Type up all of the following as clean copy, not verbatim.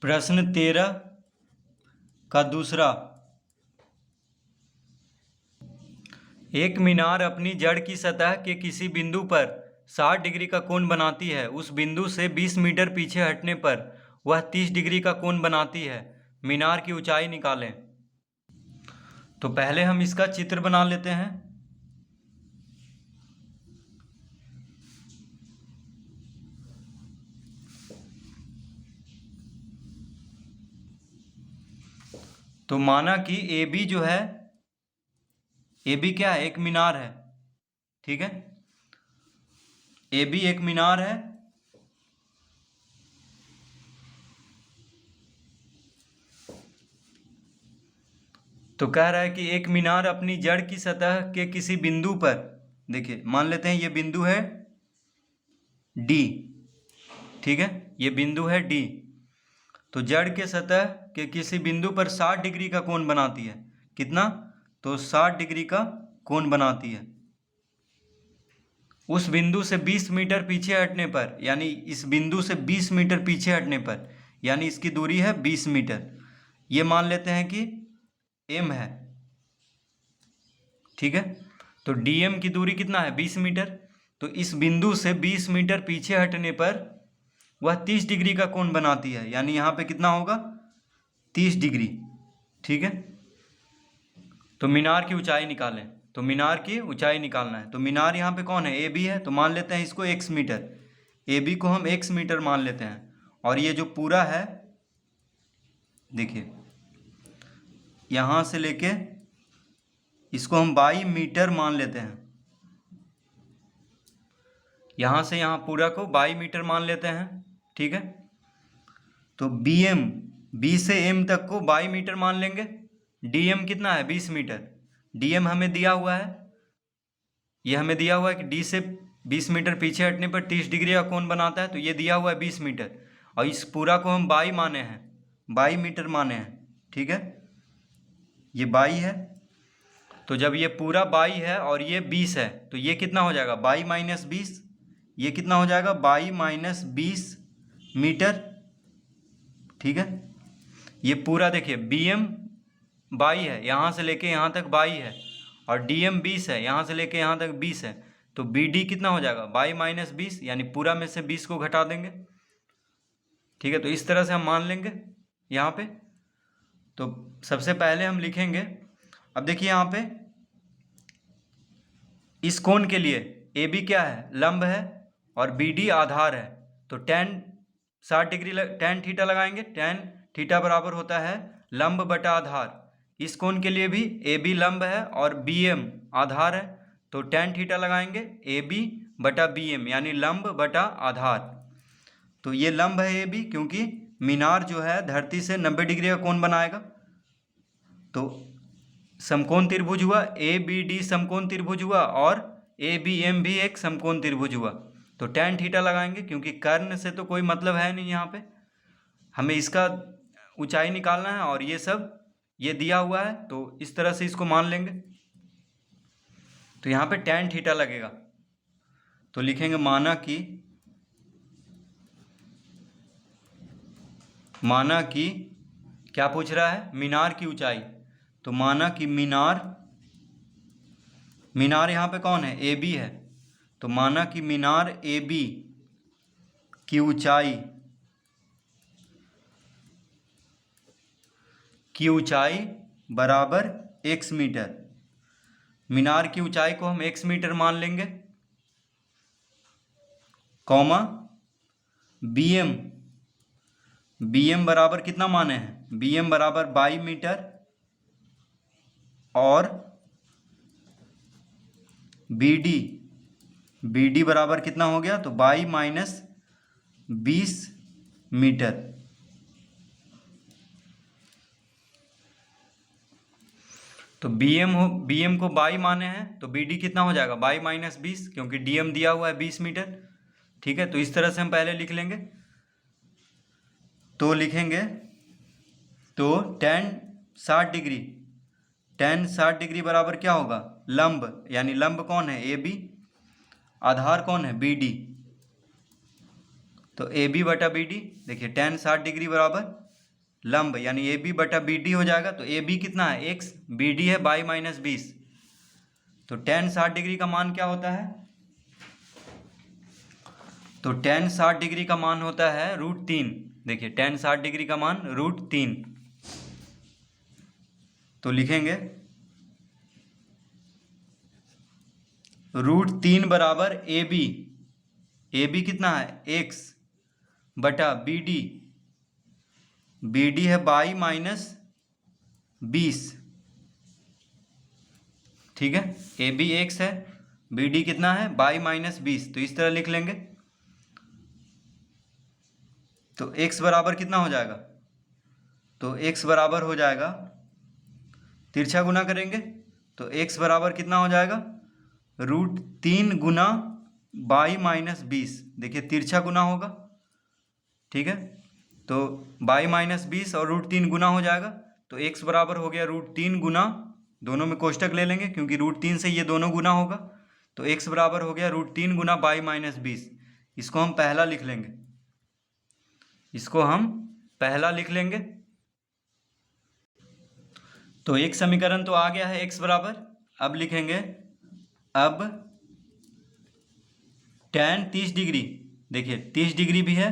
प्रश्न 13 का दूसरा। एक मीनार अपनी जड़ की सतह के किसी बिंदु पर 60 डिग्री का कोण बनाती है। उस बिंदु से 20 मीटर पीछे हटने पर वह 30 डिग्री का कोण बनाती है। मीनार की ऊंचाई निकालें। तो पहले हम इसका चित्र बना लेते हैं। तो माना कि ए बी जो है, ए बी क्या है? एक मीनार है। ठीक है, ए बी एक मीनार है। तो कह रहा है कि एक मीनार अपनी जड़ की सतह के किसी बिंदु पर, देखिए मान लेते हैं ये बिंदु है डी। ठीक है, ये बिंदु है डी। तो जड़ के सतह के किसी बिंदु पर 60 डिग्री का कोण बनाती है। कितना? तो 60 डिग्री का कोण बनाती है। उस बिंदु से 20 मीटर पीछे हटने पर, यानी इस बिंदु से 20 मीटर पीछे हटने पर, यानी इसकी दूरी है 20 मीटर। ये मान लेते हैं कि एम है। ठीक है, तो डीएम की दूरी कितना है? 20 मीटर। तो इस बिंदु से 20 मीटर पीछे हटने पर वह 30 डिग्री का कोण बनाती है, यानी यहाँ पे कितना होगा? 30 डिग्री। ठीक है, तो मीनार की ऊंचाई निकालें। तो मीनार की ऊंचाई निकालना है। तो मीनार यहाँ पे कौन है? ए बी है। तो मान लेते हैं इसको x मीटर, ए बी को हम x मीटर मान लेते हैं। और ये जो पूरा है, देखिए यहाँ से लेके इसको हम 22 मीटर मान लेते हैं। यहाँ से यहाँ पूरा को 22 मीटर मान लेते हैं। ठीक है, तो बी एम, बी से एम तक को 22 मीटर मान लेंगे। डी एम कितना है? 20 मीटर। डी एम हमें दिया हुआ है, ये हमें दिया हुआ है कि डी से 20 मीटर पीछे हटने पर 30 डिग्री का कोण बनाता है। तो ये दिया हुआ है 20 मीटर, और इस पूरा को हम 22 माने हैं, 22 मीटर माने हैं। ठीक है, ये 22 है। तो जब ये पूरा 22 है और ये 20 है, तो ये कितना हो जाएगा? 22 माइनस 20, ये कितना हो जाएगा? 22 माइनस 20 मीटर। ठीक है, ये पूरा देखिए बी एम 22 है, यहाँ से लेके यहाँ तक 22 है, और डी एम 20 है, यहाँ से लेके यहाँ तक 20 है। तो बी डी कितना हो जाएगा? 22 माइनस 20, यानी पूरा में से 20 को घटा देंगे। ठीक है, तो इस तरह से हम मान लेंगे यहाँ पे। तो सबसे पहले हम लिखेंगे, अब देखिए यहाँ पे इस कोण के लिए ए बी क्या है? लंब है, और बी डी आधार है। तो tan 60 डिग्री tan थीटा लगाएंगे। tan थीटा बराबर होता है लंब बटा आधार। इस कोण के लिए भी ए बी लंब है और बी एम आधार है। तो tan थीटा लगाएंगे ए बी बटा बी एम, यानी लंब बटा आधार। तो ये लंब है ए बी, क्योंकि मीनार जो है धरती से 90 डिग्री का कोण बनाएगा। तो समकोण त्रिभुज हुआ, ए बी डी समकोण त्रिभुज हुआ, और ए बी एम भी एक समकोण त्रिभुज हुआ। तो tan थीटा लगाएंगे, क्योंकि कर्ण से तो कोई मतलब है नहीं, यहाँ पे हमें इसका ऊंचाई निकालना है, और ये सब ये दिया हुआ है, तो इस तरह से इसको मान लेंगे। तो यहाँ पे tan थीटा लगेगा। तो लिखेंगे माना कि क्या पूछ रहा है? मीनार की ऊंचाई। तो माना कि मीनार यहाँ पे कौन है? ए बी है। तो माना कि मीनार ए बी की ऊंचाई बराबर x मीटर। मीनार की ऊंचाई को हम x मीटर मान लेंगे, कॉमा बी एम बराबर कितना माने हैं? बी एम बराबर 22 मीटर, और बी डी बराबर कितना हो गया? तो 22 माइनस 20 मीटर। तो बी एम को 22 माने हैं, तो बी डी कितना हो जाएगा? 22 माइनस 20, क्योंकि डी एम दिया हुआ है 20 मीटर। ठीक है, तो इस तरह से हम पहले लिख लेंगे। तो लिखेंगे, तो tan 60 डिग्री बराबर क्या होगा? लंब, यानी लंब कौन है? ए बी, आधार कौन है? B D. तो ए बी बटा बी डी, देखिए tan 60 डिग्री बराबर लंब यानी ए बी बटा बी डी हो जाएगा। तो ए बी कितना है एक्स, बी डी है बाई माइनस 20। तो tan 60 डिग्री का मान क्या होता है? तो tan 60 डिग्री का मान होता है √3। देखिए tan 60 डिग्री का मान √3। तो लिखेंगे √3 बराबर ए बी कितना है एक्स बटा बी डी है बाई माइनस 20। ठीक है, ए बी एक्स है, बी डी कितना है बाई माइनस 20। तो इस तरह लिख लेंगे। तो x बराबर कितना हो जाएगा? तो x बराबर हो जाएगा, तिरछा गुना करेंगे तो x बराबर कितना हो जाएगा? √3 गुना बाई माइनस 20। देखिए तिरछा गुना होगा, ठीक है। तो बाई माइनस 20 और √3 गुना हो जाएगा। तो x बराबर हो गया √3 गुना, दोनों में कोष्टक ले लेंगे क्योंकि √3 से ये दोनों गुना होगा। तो x बराबर हो गया √3 गुना बाई माइनस 20। इसको हम पहला लिख लेंगे, इसको हम पहला लिख लेंगे। तो एक समीकरण तो आ गया है x बराबर। अब लिखेंगे, अब tan 30 डिग्री, देखिए 30 डिग्री भी है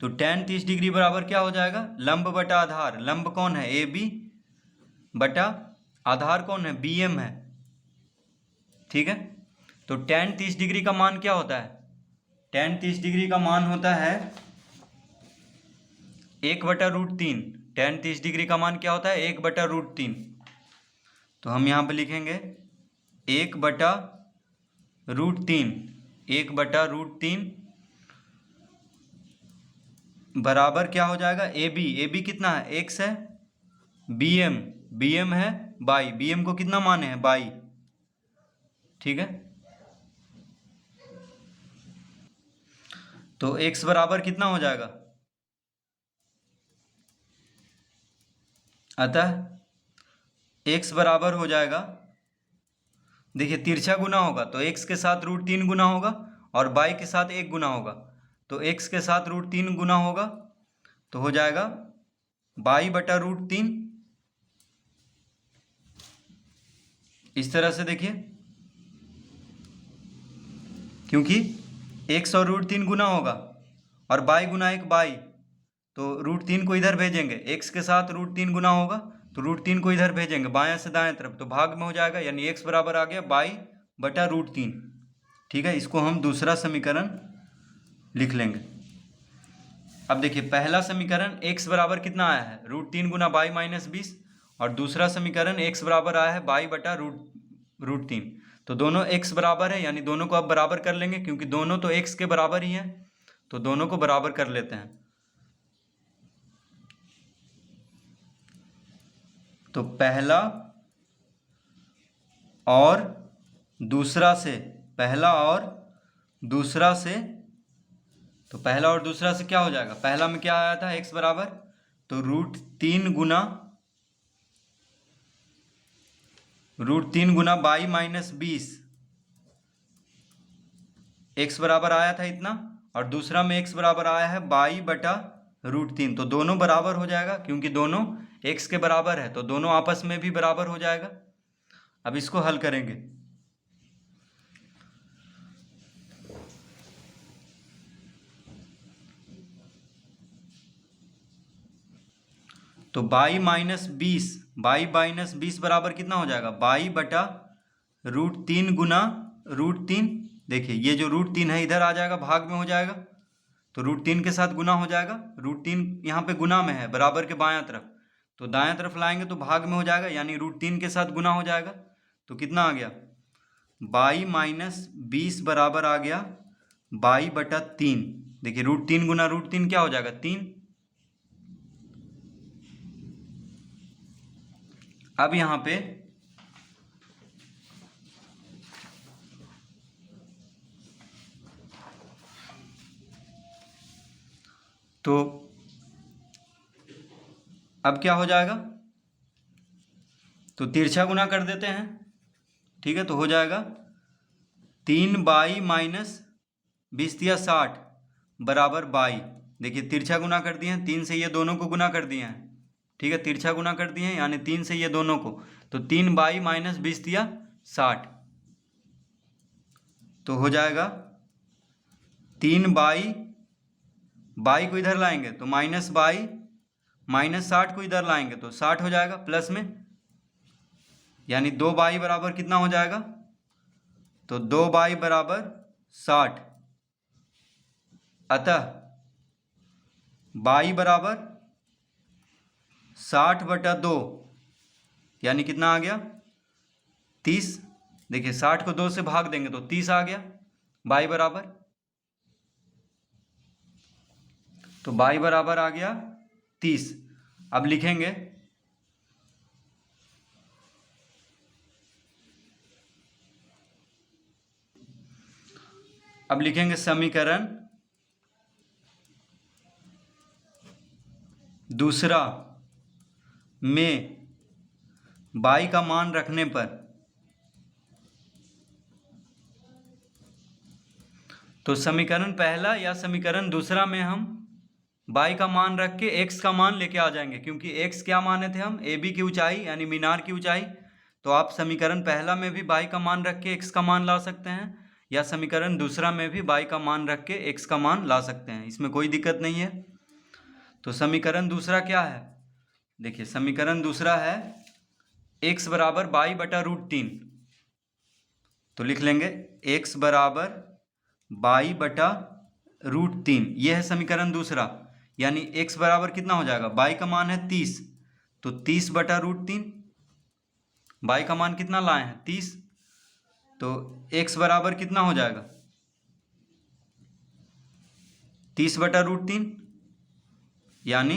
तो tan 30 डिग्री बराबर क्या हो जाएगा? लंब बटा आधार। लंब कौन है? ए बी बटा आधार कौन है? बी एम है। ठीक है, तो tan 30 डिग्री का मान क्या होता है? tan 30 डिग्री का मान होता है 1/√3। tan 30 डिग्री का मान क्या होता है? 1/√3। तो हम यहाँ पे लिखेंगे 1/√3, 1/√3 बराबर क्या हो जाएगा? ए बी कितना है? एक्स है, बी एम है बाई, बी एम को कितना माने हैं? बाई। ठीक है, तो x बराबर कितना हो जाएगा? अतः x बराबर हो जाएगा, देखिए तिरछा गुना होगा तो x के साथ √3 गुना होगा और बाई के साथ 1 गुना होगा। तो x के साथ √3 गुना होगा तो हो जाएगा बाई बटा √3। इस तरह से देखिए, क्योंकि x और √3 गुना होगा और बाई गुना 1 बाई, तो √3 को इधर भेजेंगे, x के साथ √3 गुना होगा तो √3 को इधर भेजेंगे बाएं से दाएं तरफ, तो भाग में हो जाएगा यानी x बराबर आ गया बाई बटा √3। ठीक है, इसको हम दूसरा समीकरण लिख लेंगे। अब देखिए पहला समीकरण x बराबर कितना आया है? √3 गुना बाई माइनस 20 और दूसरा समीकरण x बराबर आया है बाई बटा √3। तो दोनों x बराबर है यानी दोनों को अब बराबर कर लेंगे क्योंकि दोनों तो x के बराबर ही हैं, तो दोनों को बराबर कर लेते हैं। तो पहला और दूसरा से, पहला और दूसरा से, तो पहला और दूसरा से क्या हो जाएगा? पहला में क्या आया था? x बराबर, तो √3 गुना बाई माइनस 20, x बराबर आया था इतना, और दूसरा में x बराबर आया है बाई बटा √3। तो दोनों बराबर हो जाएगा क्योंकि दोनों x के बराबर है, तो दोनों आपस में भी बराबर हो जाएगा। अब इसको हल करेंगे, तो बाई माइनस 20 बराबर कितना हो जाएगा? बाई बटा √3 गुना √3। देखिए ये जो √3 है इधर आ जाएगा, भाग में हो जाएगा, तो √3 के साथ गुना हो जाएगा। √3 यहाँ पे गुना में है बराबर के बायां तरफ, तो दायां तरफ लाएंगे तो भाग में हो जाएगा यानी √3 के साथ गुना हो जाएगा। तो कितना आ गया? बाई माइनस 20 बराबर आ गया बाई बटा 3। देखिए √3 गुना √3 क्या हो जाएगा? 3। अब यहाँ पे तो अब क्या हो जाएगा? तो तिरछा गुना कर देते हैं। ठीक है, तो हो जाएगा 3 बाई माइनस 20 या 60 बराबर बाई। देखिए तिरछा गुना कर दिए हैं, 3 से ये दोनों को गुना कर दिए हैं ठीक है, तिरछा गुना कर दिए यानी 3 से ये दोनों को, तो 3/22 माइनस 20 दिया 60, तो हो जाएगा 3/22 को इधर लाएंगे तो -22 माइनस 60 को इधर लाएंगे तो 60 हो जाएगा प्लस में, यानी 2/22 बराबर कितना हो जाएगा, तो 2/22 बराबर 60। अतः 22 बराबर 60/2 यानी कितना आ गया 30। देखिए 60 को 2 से भाग देंगे तो 30 आ गया, 22 बराबर, तो 22 बराबर आ गया 30। अब लिखेंगे समीकरण दूसरा में बाई का मान रखने पर, तो समीकरण पहला या समीकरण दूसरा में हम बाई का मान रख के एक्स का मान लेके आ जाएंगे, क्योंकि एक्स क्या माने थे हम, ए बी की ऊंचाई यानी मीनार की ऊंचाई। तो आप समीकरण पहला में भी बाई का मान रख के एक्स का मान ला सकते हैं, या समीकरण दूसरा में भी बाई का मान रख के एक्स का मान ला सकते हैं, इसमें कोई दिक्कत नहीं है। तो समीकरण दूसरा क्या है, देखिए समीकरण दूसरा है x बराबर 22/√3, तो लिख लेंगे x बराबर 22/√3, यह है समीकरण दूसरा। यानी x बराबर कितना हो जाएगा, बाई का मान है 30, तो 30/√3, बाई का मान कितना लाए हैं 30, तो x बराबर कितना हो जाएगा 30/√3, यानी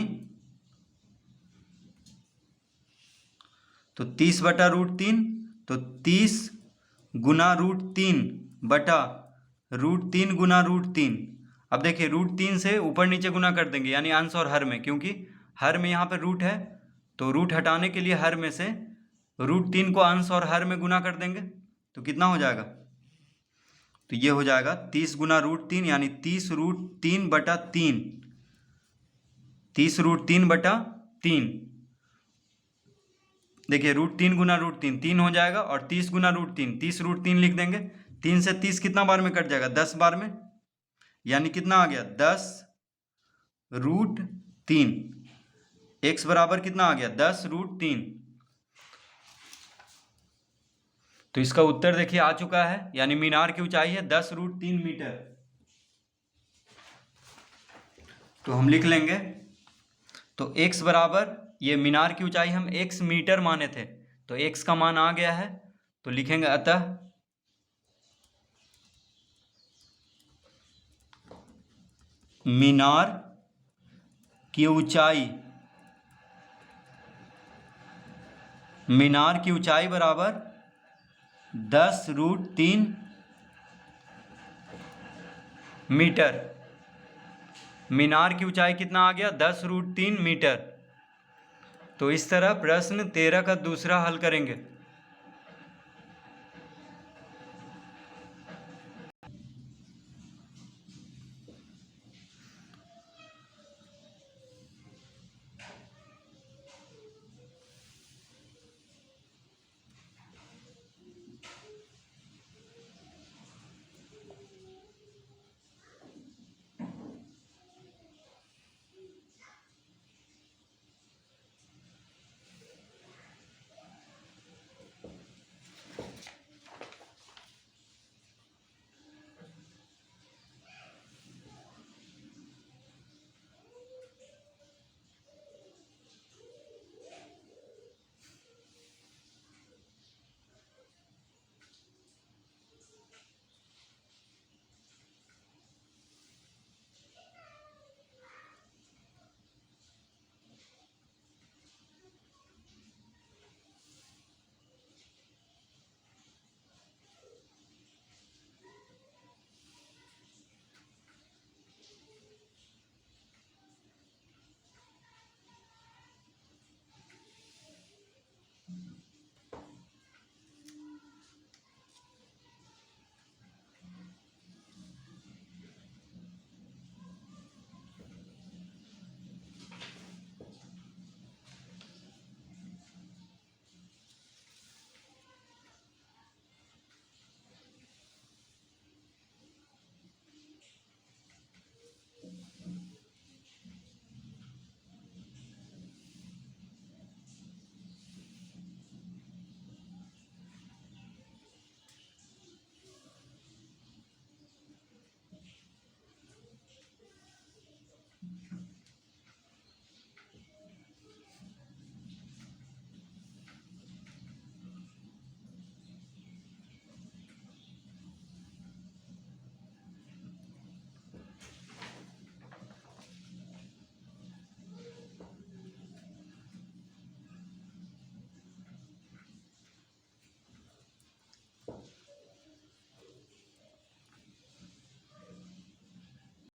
तो 30/√3, तो 30 गुना √3 गुना √3। अब देखिए √3 से ऊपर नीचे गुना कर देंगे यानी अंश और हर में, क्योंकि हर में यहाँ पे रूट है, तो रूट हटाने के लिए हर में से √3 को अंश और हर में गुना कर देंगे, तो कितना हो जाएगा, तो ये हो जाएगा 30 गुना √3 यानी 30√3/3, 30√3/3। देखिए √3 गुना √3 3 हो जाएगा, और 30 गुना √3 30√3 लिख देंगे। 3 से 30 कितना बार में कट जाएगा, 10 बार में, यानी कितना आ गया 10√3। x बराबर कितना आ गया 10√3। तो इसका उत्तर देखिए आ चुका है, यानी मीनार की ऊंचाई है 10√3 मीटर। तो हम लिख लेंगे, तो x बराबर, ये मीनार की ऊंचाई हम x मीटर माने थे, तो x का मान आ गया है, तो लिखेंगे अतः मीनार की ऊंचाई बराबर 10√3 मीटर। मीनार की ऊंचाई कितना आ गया 10√3 मीटर। तो इस तरह प्रश्न 13 का दूसरा हल करेंगे।